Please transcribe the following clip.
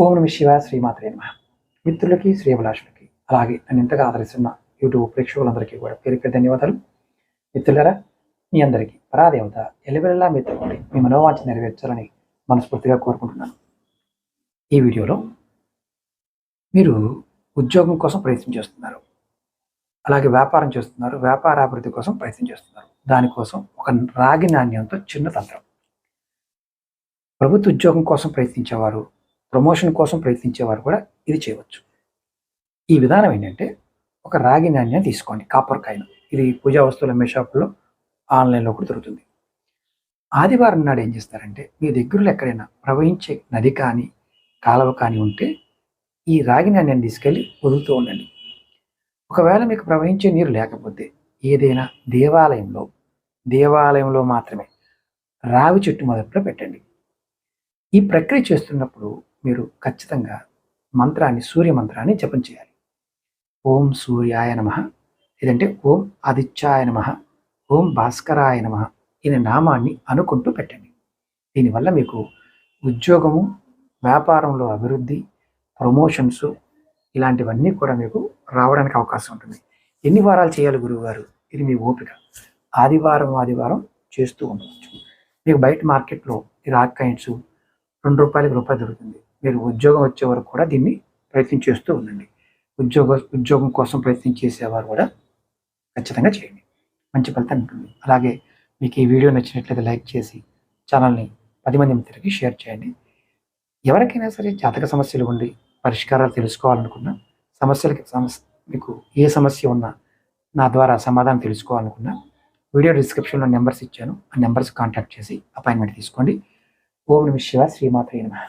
ఓం నమ శివాయ, శ్రీమాత్రే నమః. మిత్రులకి, శ్రేయభిలాషులకి, అలాగే నన్ను ఇంతగా ఆదరిస్తున్న యూట్యూబ్ ప్రేక్షకులందరికీ కూడా పేరు ధన్యవాదాలు. మిత్రులారా, మీ అందరికీ పరాదేవత ఎల్లవెల్లా మీతో ఉండి మీ మనోవాంఛ నెరవేర్చాలని మనస్ఫూర్తిగా కోరుకుంటున్నాను. ఈ వీడియోలో మీరు ఉద్యోగం కోసం ప్రయత్నం చేస్తున్నారు, అలాగే వ్యాపారం చేస్తున్నారు, వ్యాపారాభివృద్ధి కోసం ప్రయత్నం చేస్తున్నారు. దానికోసం ఒక రాగి నాణ్యంతో చిన్న తంత్రం. ప్రభుత్వ ఉద్యోగం కోసం ప్రయత్నించేవారు, ప్రమోషన్ కోసం ప్రయత్నించేవారు కూడా ఇది చేయవచ్చు. ఈ విధానం ఏంటంటే, ఒక రాగి నాణ్యాన్ని తీసుకోండి, కాపర్ కాయిన్. ఇది పూజా వస్తువులు అమ్మే షాపుల్లో, ఆన్లైన్లో కూడా దొరుకుతుంది. ఆదివారం నాడు ఏం చేస్తారంటే, మీ దగ్గరలో ఎక్కడైనా ప్రవహించే నది కానీ కాలువ కానీ ఉంటే ఈ రాగి నాణ్యాన్ని తీసుకెళ్ళి వదులుతూ ఉండండి. ఒకవేళ మీకు ప్రవహించే నీరు లేకపోతే ఏదైనా దేవాలయంలో మాత్రమే రావి చెట్టు మొదట్లో పెట్టండి. ఈ ప్రక్రియ చేస్తున్నప్పుడు మీరు ఖచ్చితంగా సూర్య మంత్రాన్ని జపం చేయాలి. ఓం సూర్యాయ నమః, లేదంటే ఓం ఆదిత్యాయ నమః, ఓం భాస్కరాయ నమః అనే నామాన్ని అనుకుంటూ పెట్టండి. దీనివల్ల మీకు ఉద్యోగము, వ్యాపారంలో అభివృద్ధి, ప్రమోషన్స్ ఇలాంటివన్నీ కూడా మీకు రావడానికి అవకాశం ఉంటుంది. ఎన్ని వారాలు చేయాలి గురువుగారు? ఇది మీ ఓపిక. ఆదివారం చేస్తూ ఉండవచ్చు. మీకు బయట మార్కెట్లో ఈ రాక్ కాయిన్స్ ₹2 దొరుకుతుంది. మీరు ఉద్యోగం వచ్చే వరకు కూడా దీన్ని ప్రయత్నం చేస్తూ ఉండండి. ఉద్యోగం కోసం ప్రయత్నం చేసేవారు కూడా ఖచ్చితంగా చేయండి, మంచి ఫలితం ఉంటుంది. అలాగే మీకు ఈ వీడియో నచ్చినట్లయితే లైక్ చేసి ఛానల్ని 10 మంది మిత్రులకి షేర్ చేయండి. ఎవరికైనా సరే జాతక సమస్యలు ఉండి పరిష్కారాలు తెలుసుకోవాలనుకున్నా, మీకు ఏ సమస్య ఉన్నా నా ద్వారా సమాధానం తెలుసుకోవాలనుకున్నా, వీడియో డిస్క్రిప్షన్లో నెంబర్స్ ఇచ్చాను. ఆ నెంబర్స్ కాంటాక్ట్ చేసి అపాయింట్మెంట్ తీసుకోండి. ఓం నమః శివాయ, శ్రీమాత్రే నమః.